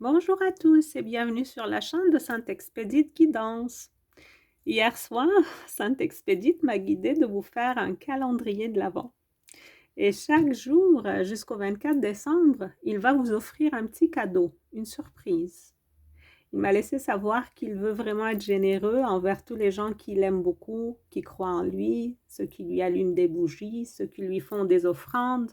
Bonjour à tous et bienvenue sur la chaîne de Sainte Expédite Guidance. Hier soir, Sainte Expédite m'a guidé de vous faire un calendrier de l'Avent. Et chaque jour, jusqu'au 24 décembre, il va vous offrir un petit cadeau, une surprise. Il m'a laissé savoir qu'il veut vraiment être généreux envers tous les gens qui l'aiment beaucoup, qui croient en lui, ceux qui lui allument des bougies, ceux qui lui font des offrandes.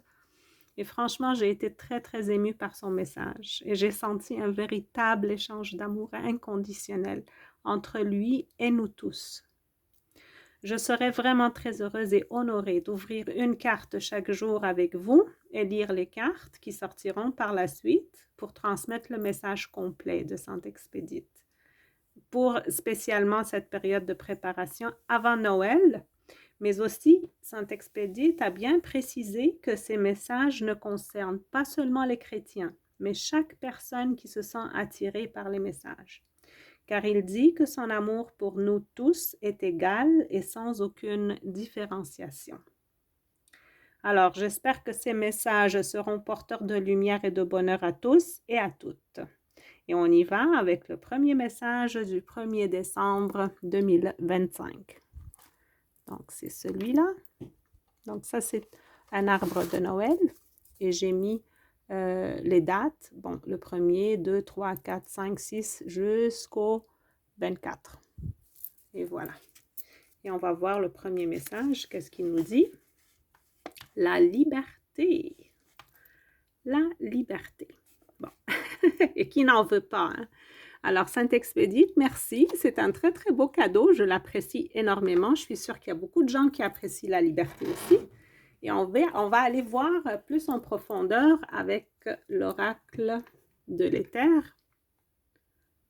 Et franchement, j'ai été très, très émue par son message et j'ai senti un véritable échange d'amour inconditionnel entre lui et nous tous. Je serais vraiment très heureuse et honorée d'ouvrir une carte chaque jour avec vous et lire les cartes qui sortiront par la suite pour transmettre le message complet de Sainte Expédite. Pour spécialement cette période de préparation avant Noël, mais aussi, Sainte Expédite a bien précisé que ces messages ne concernent pas seulement les chrétiens, mais chaque personne qui se sent attirée par les messages. Car il dit que son amour pour nous tous est égal et sans aucune différenciation. Alors, j'espère que ces messages seront porteurs de lumière et de bonheur à tous et à toutes. Et on y va avec le premier message du 1er décembre 2025. Donc, c'est celui-là. Donc, ça, c'est un arbre de Noël. Et j'ai mis les dates. Bon, le 1er, 2, 3, 4, 5, 6 jusqu'au 24. Et voilà. Et on va voir le premier message. Qu'est-ce qu'il nous dit? La liberté. La liberté. Bon. Et qui n'en veut pas, hein? Alors, Sainte Expédite, merci. C'est un très, très beau cadeau. Je l'apprécie énormément. Je suis sûre qu'il y a beaucoup de gens qui apprécient la liberté aussi. Et on va aller voir plus en profondeur avec l'oracle de l'éther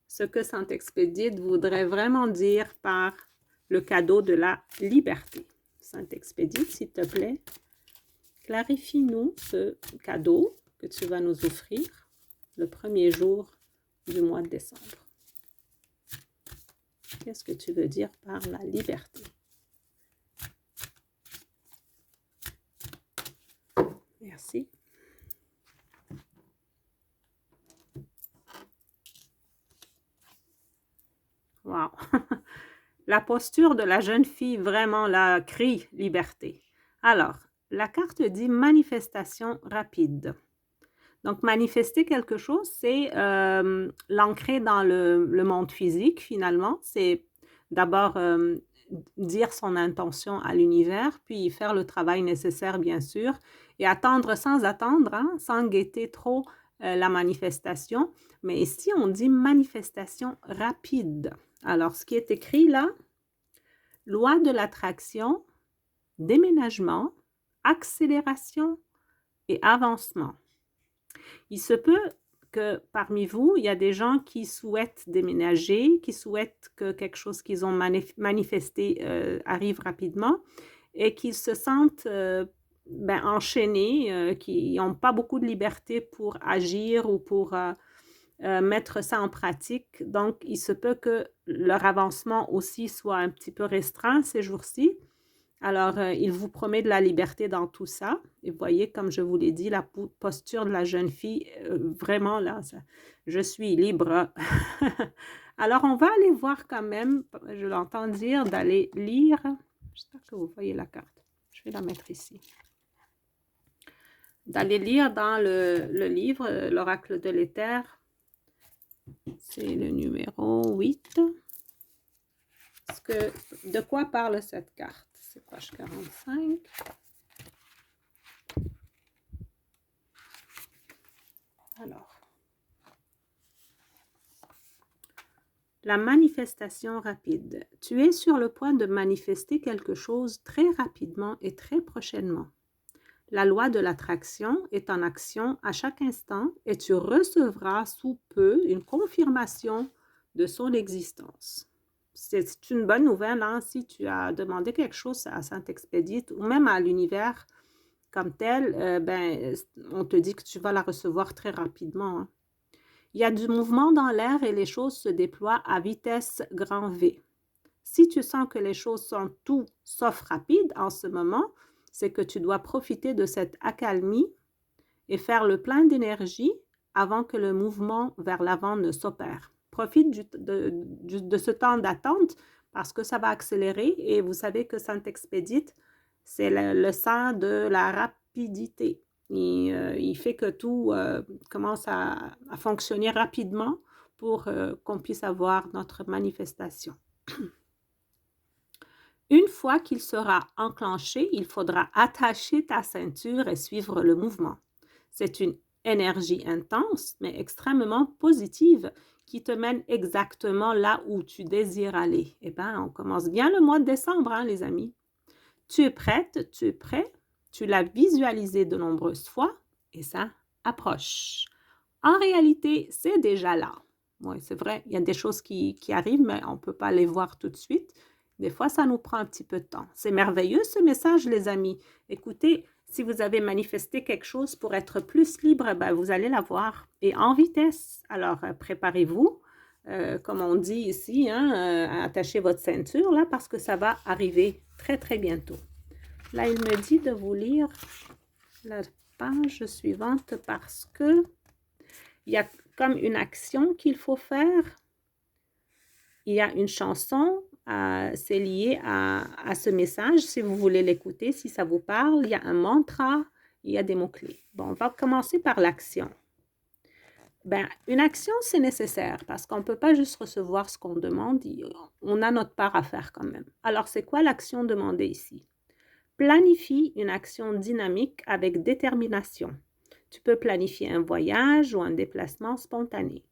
ce que Sainte Expédite voudrait vraiment dire par le cadeau de la liberté. Sainte Expédite, s'il te plaît, clarifie-nous ce cadeau que tu vas nous offrir le premier jour du mois de décembre. Qu'est-ce que tu veux dire par la liberté? Merci. Wow! La posture de la jeune fille vraiment là crie liberté. Alors, la carte dit manifestation rapide. Donc, manifester quelque chose, c'est l'ancrer dans le monde physique, finalement. C'est d'abord dire son intention à l'univers, puis faire le travail nécessaire, bien sûr, et attendre sans attendre, hein, sans guetter trop la manifestation. Mais ici, on dit manifestation rapide. Alors, ce qui est écrit là, loi de l'attraction, déménagement, accélération et avancement. Il se peut que parmi vous, il y a des gens qui souhaitent déménager, qui souhaitent que quelque chose qu'ils ont manifesté arrive rapidement et qu'ils se sentent enchaînés, qui n'ont pas beaucoup de liberté pour agir ou pour mettre ça en pratique. Donc, il se peut que leur avancement aussi soit un petit peu restreint ces jours-ci. Alors, il vous promet de la liberté dans tout ça. Et vous voyez, comme je vous l'ai dit, la posture de la jeune fille, vraiment là, je suis libre. Alors, on va aller voir quand même, je l'entends dire, d'aller lire. J'espère que vous voyez la carte. Je vais la mettre ici. D'aller lire dans le livre, l'oracle de l'éther. C'est le numéro 8. De quoi parle cette carte? C'est page 45. Alors, la manifestation rapide. Tu es sur le point de manifester quelque chose très rapidement et très prochainement. La loi de l'attraction est en action à chaque instant et tu recevras sous peu une confirmation de son existence. C'est une bonne nouvelle, hein, si tu as demandé quelque chose à Sainte Expédite ou même à l'univers comme tel, on te dit que tu vas la recevoir très rapidement. Hein. Il y a du mouvement dans l'air et les choses se déploient à vitesse grand V. Si tu sens que les choses sont tout sauf rapides en ce moment, c'est que tu dois profiter de cette accalmie et faire le plein d'énergie avant que le mouvement vers l'avant ne s'opère. Profite de ce temps d'attente parce que ça va accélérer et vous savez que Saint-Expédite, c'est le saint de la rapidité. Il fait que tout commence à fonctionner rapidement pour qu'on puisse avoir notre manifestation. Une fois qu'il sera enclenché, il faudra attacher ta ceinture et suivre le mouvement. C'est une énergie intense, mais extrêmement positive, qui te mène exactement là où tu désires aller. Eh bien, on commence bien le mois de décembre, hein, les amis. Tu es prête, tu es prêt, tu l'as visualisé de nombreuses fois et ça approche. En réalité, c'est déjà là. Oui, c'est vrai, il y a des choses qui arrivent, mais on ne peut pas les voir tout de suite. Des fois, ça nous prend un petit peu de temps. C'est merveilleux ce message, les amis. Écoutez, si vous avez manifesté quelque chose pour être plus libre, ben, vous allez l'avoir et en vitesse. Alors, préparez-vous, comme on dit ici, hein, attachez votre ceinture là parce que ça va arriver très, très bientôt. Là, il me dit de vous lire la page suivante parce que il y a comme une action qu'il faut faire. Il y a une chanson, c'est lié à ce message. Si vous voulez l'écouter, si ça vous parle, il y a un mantra, il y a des mots-clés. Bon, on va commencer par l'action. Ben, une action, c'est nécessaire parce qu'on ne peut pas juste recevoir ce qu'on demande. On a notre part à faire quand même. Alors, c'est quoi l'action demandée ici? Planifie une action dynamique avec détermination. Tu peux planifier un voyage ou un déplacement spontané.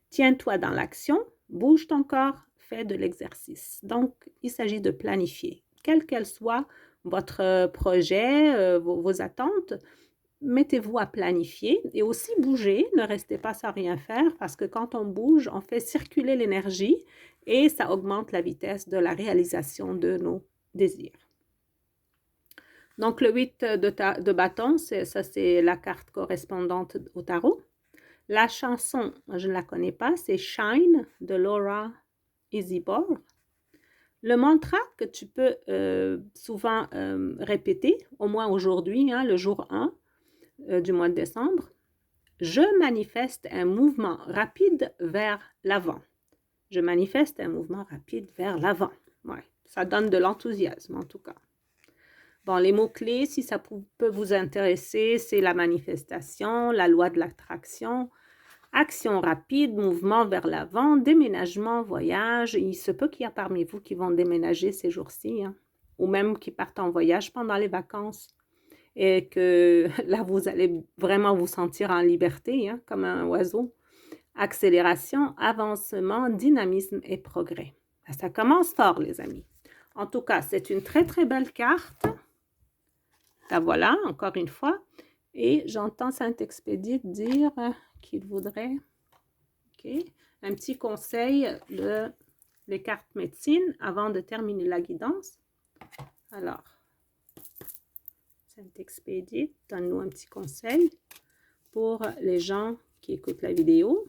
Tiens-toi dans l'action, bouge ton corps, fais de l'exercice. Donc, il s'agit de planifier. Quel qu'elle soit votre projet, vos attentes, mettez-vous à planifier et aussi bouger. Ne restez pas sans rien faire parce que quand on bouge, on fait circuler l'énergie et ça augmente la vitesse de la réalisation de nos désirs. Donc, le 8 de bâton, c'est la carte correspondante au tarot. La chanson, je ne la connais pas, c'est Shine de Laura Isibor. Le mantra que tu peux souvent répéter, au moins aujourd'hui, hein, le jour 1 du mois de décembre, je manifeste un mouvement rapide vers l'avant. Je manifeste un mouvement rapide vers l'avant. Ouais, ça donne de l'enthousiasme en tout cas. Bon, les mots-clés, si ça peut vous intéresser, c'est la manifestation, la loi de l'attraction, action rapide, mouvement vers l'avant, déménagement, voyage. Il se peut qu'il y a parmi vous qui vont déménager ces jours-ci, hein, ou même qui partent en voyage pendant les vacances. Et que là, vous allez vraiment vous sentir en liberté, hein, comme un oiseau. Accélération, avancement, dynamisme et progrès. Ça commence fort, les amis. En tout cas, c'est une très, très belle carte. La voilà, encore une fois. Et j'entends Saint-Expédite dire qu'il voudrait un petit conseil les cartes médecine avant de terminer la guidance. Alors, Saint-Expédite, donne-nous un petit conseil pour les gens qui écoutent la vidéo.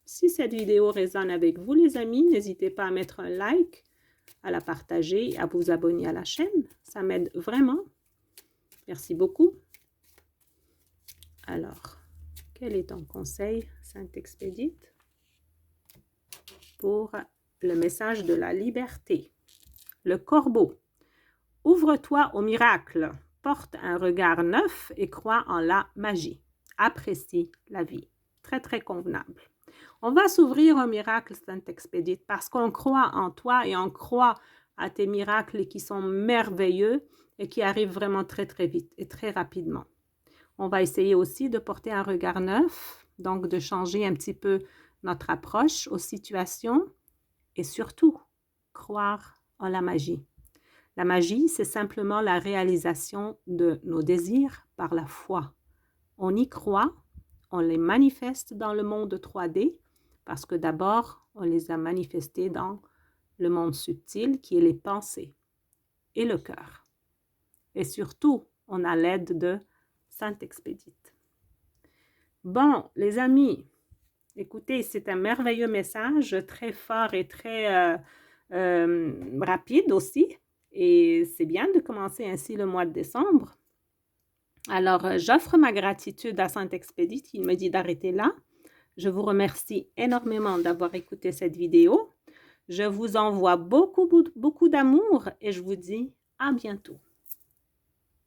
Si cette vidéo résonne avec vous, les amis, n'hésitez pas à mettre un like, à la partager, à vous abonner à la chaîne. Ça m'aide vraiment. Merci beaucoup. Alors, quel est ton conseil, Saint-Expédite, pour le message de la liberté? Le corbeau. Ouvre-toi au miracle. Porte un regard neuf et crois en la magie. Apprécie la vie. Très, très convenable. On va s'ouvrir au miracle, Saint-Expédite, parce qu'on croit en toi et on croit à tes miracles qui sont merveilleux et qui arrivent vraiment très, très vite et très rapidement. On va essayer aussi de porter un regard neuf, donc de changer un petit peu notre approche aux situations et surtout, croire en la magie. La magie, c'est simplement la réalisation de nos désirs par la foi. On y croit, on les manifeste dans le monde 3D parce que d'abord, on les a manifestés dans le monde subtil qui est les pensées et le cœur. Et surtout, on a l'aide de Saint-Expédite. Bon, les amis, écoutez, c'est un merveilleux message, très fort et très rapide aussi. Et c'est bien de commencer ainsi le mois de décembre. Alors, j'offre ma gratitude à Saint-Expédite. Il me dit d'arrêter là. Je vous remercie énormément d'avoir écouté cette vidéo. Je vous envoie beaucoup, beaucoup d'amour et je vous dis à bientôt.